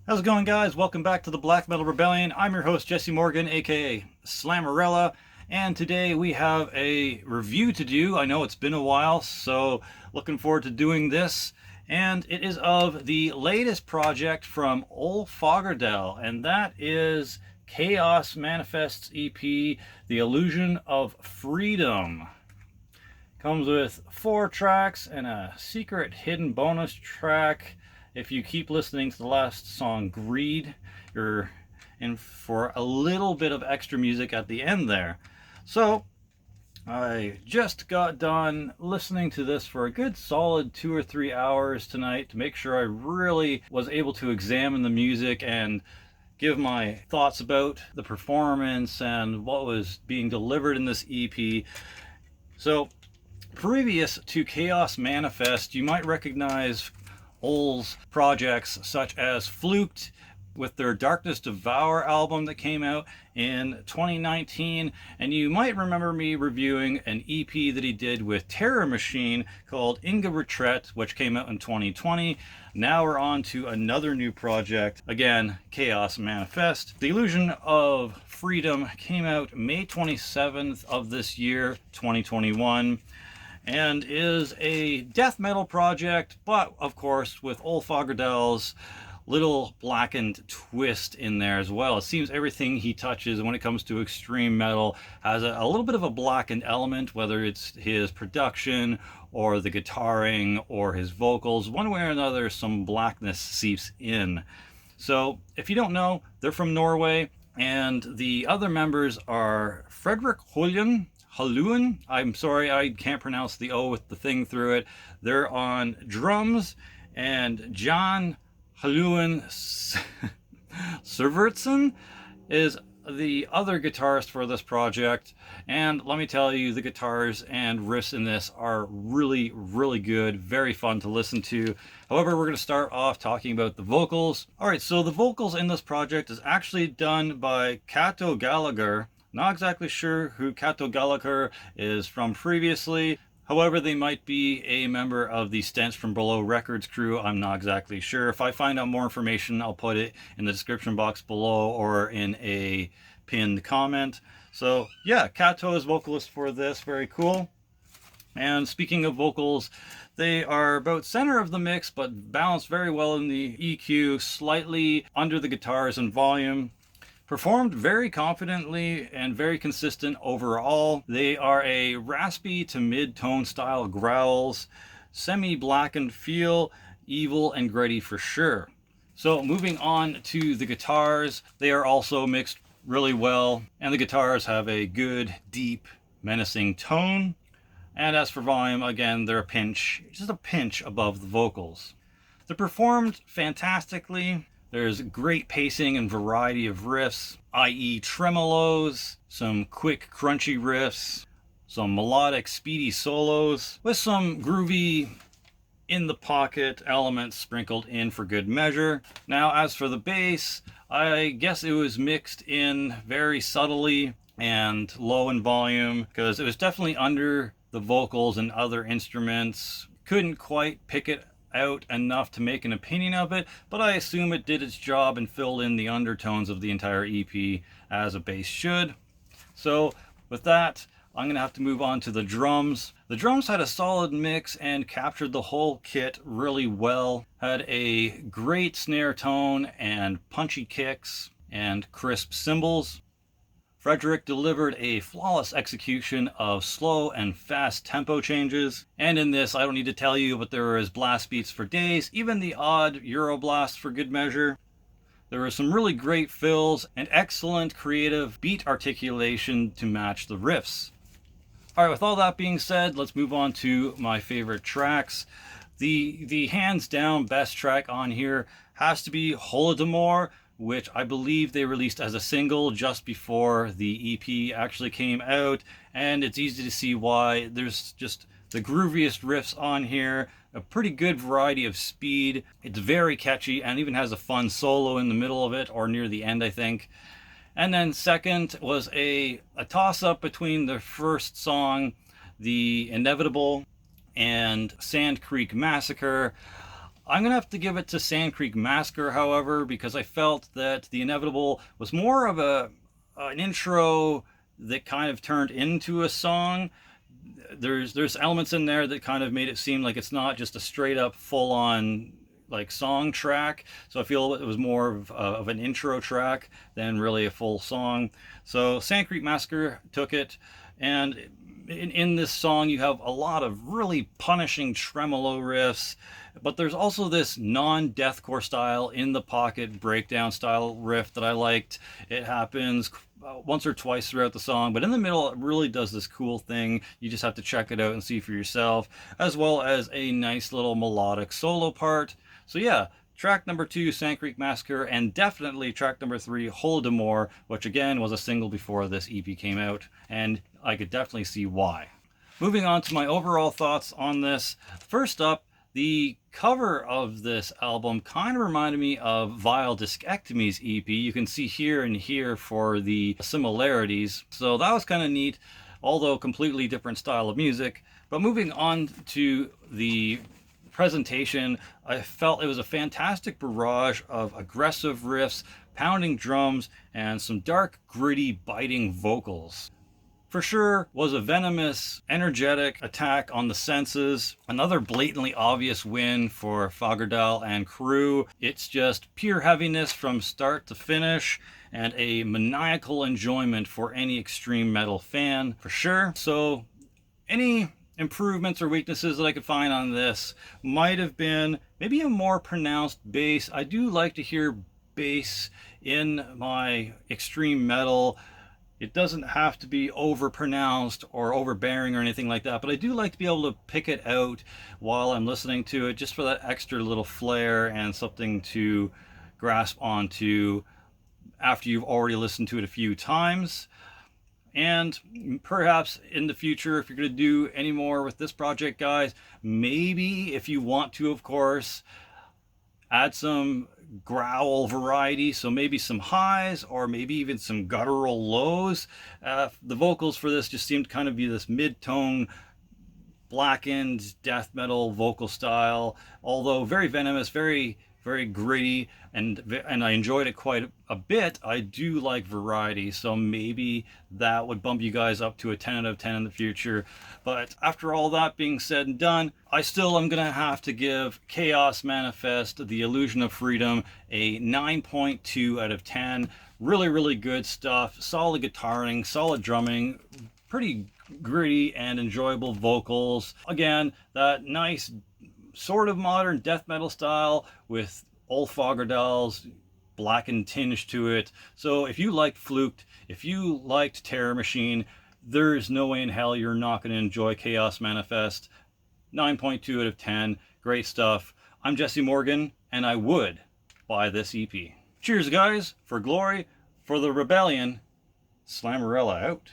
How's it going, guys? Welcome back to the Black Metal Rebellion. I'm your host, Jesse Morgan, aka Slammerella, and today we have a review to do. I know it's been a while, so looking forward to doing this. And it is of the latest project from Ol Fogardell, and that is Kaos Manifest's EP, The Illusion of Freedom. Comes with 4 tracks and a secret hidden bonus track. If you keep listening to the last song, Greed, you're in for a little bit of extra music at the end there. So, I just got done listening to this for a good solid 2 or 3 hours tonight to make sure I really was able to examine the music and give my thoughts about the performance and what was being delivered in this EP. So, previous to Kaos Manifest, you might recognize Ol's projects such as Fluked with their Darkness Devour album that came out in 2019, and you might remember me reviewing an EP that he did with Terror Machine called Inga Retret, which came out in 2020. Now we're on to another new project, again, Kaos Manifest. The Illusion of Freedom came out May 27th of this year, 2021. And is a death metal project, but of course with Ol Fogardell's little blackened twist in there as well. It seems everything he touches when it comes to extreme metal has a little bit of a blackened element, whether it's his production or the guitaring or his vocals. One way or another, some blackness seeps in. So if you don't know, they're from Norway, and the other members are Fredrik Halluin. I'm sorry, I can't pronounce the O with the thing through it. They're on drums, and John Halluin Servertson is the other guitarist for this project. And let me tell you, the guitars and riffs in this are really, really good. Very fun to listen to. However, we're going to start off talking about the vocals. Alright, so the vocals in this project is actually done by Cato Gallagher. Not exactly sure who Cato Gallagher is from previously. However, they might be a member of the Stench from Below Records crew. I'm not exactly sure. If I find out more information, I'll put it in the description box below or in a pinned comment. So yeah, Cato is vocalist for this. Very cool. And speaking of vocals, they are about center of the mix, but balanced very well in the EQ, slightly under the guitars in volume. Performed very confidently and very consistent overall. They are a raspy to mid-tone style growls, semi-blackened feel, evil and gritty for sure. So moving on to the guitars, they are also mixed really well, and the guitars have a good, deep, menacing tone. And as for volume, again, they're just a pinch above the vocals. They're performed fantastically. There's great pacing and variety of riffs, i.e. tremolos, some quick crunchy riffs, some melodic speedy solos, with some groovy in the pocket elements sprinkled in for good measure. Now as for the bass, I guess it was mixed in very subtly and low in volume, because it was definitely under the vocals and other instruments. Couldn't quite pick it out enough to make an opinion of it, but I assume it did its job and filled in the undertones of the entire EP as a bass should. So with that, I'm gonna have to move on to the drums. The drums had a solid mix and captured the whole kit really well. Had a great snare tone and punchy kicks and crisp cymbals. Fredrik delivered a flawless execution of slow and fast tempo changes. And in this, I don't need to tell you, but there was blast beats for days, even the odd Euro blast for good measure. There were some really great fills and excellent creative beat articulation to match the riffs. Alright, with all that being said, let's move on to my favorite tracks. The hands down best track on here has to be Holodomore, which I believe they released as a single just before the EP actually came out, and it's easy to see why. There's just the grooviest riffs on here, a pretty good variety of speed. It's very catchy and even has a fun solo in the middle of it, or near the end, I think. And then second was a toss-up between the first song, The Inevitable, and Sand Creek Massacre. I'm going to have to give it to Sand Creek Massacre, however, because I felt that The Inevitable was more of an intro that kind of turned into a song. There's elements in there that kind of made it seem like it's not just a straight up full on like song track. So I feel it was more of an intro track than really a full song. So Sand Creek Massacre took it, and in this song you have a lot of really punishing tremolo riffs, but there's also this non-deathcore style in the pocket breakdown style riff that I liked. It happens once or twice throughout the song, but in the middle it really does this cool thing. You just have to check it out and see for yourself, as well as a nice little melodic solo part. So yeah, track number 2, Sand Creek Massacre, and definitely track number 3, Holodomore, which again was a single before this EP came out, and I could definitely see why. Moving on to my overall thoughts on this. First up, the cover of this album kind of reminded me of Vile Discectomy's EP. You can see here and here for the similarities. So that was kind of neat, although completely different style of music. But moving on to the presentation, I felt it was a fantastic barrage of aggressive riffs, pounding drums, and some dark, gritty, biting vocals. For sure was a venomous, energetic attack on the senses. Another blatantly obvious win for Fagerdal and crew. It's just pure heaviness from start to finish, and a maniacal enjoyment for any extreme metal fan, for sure. So any improvements or weaknesses that I could find on this might have been maybe a more pronounced bass. I do like to hear bass in my extreme metal. It doesn't have to be over pronounced or overbearing or anything like that, but I do like to be able to pick it out while I'm listening to it, just for that extra little flair and something to grasp onto after you've already listened to it a few times. And perhaps in the future, if you're going to do any more with this project, guys, maybe if you want to, of course, add some growl variety, so maybe some highs or maybe even some guttural lows. The vocals for this just seemed to kind of be this mid-tone blackened death metal vocal style, although very venomous, very gritty, and I enjoyed it quite a bit. I do like variety, so maybe that would bump you guys up to a 10 out of 10 in the future. But after all that being said and done, I still am gonna have to give Chaos Manifest, The Illusion of Freedom, a 9.2 out of 10. Really good stuff, solid guitaring, solid drumming, pretty gritty and enjoyable vocals. Again, that nice sort of modern death metal style with old Fagerdal's blackened tinge to it. So if you liked Fluked, if you liked Terror Machine, there's no way in hell you're not going to enjoy Chaos Manifest. 9.2 out of 10. Great stuff. I'm Jesse Morgan, and I would buy this EP. Cheers, guys. For glory, for the rebellion. Slammerella out.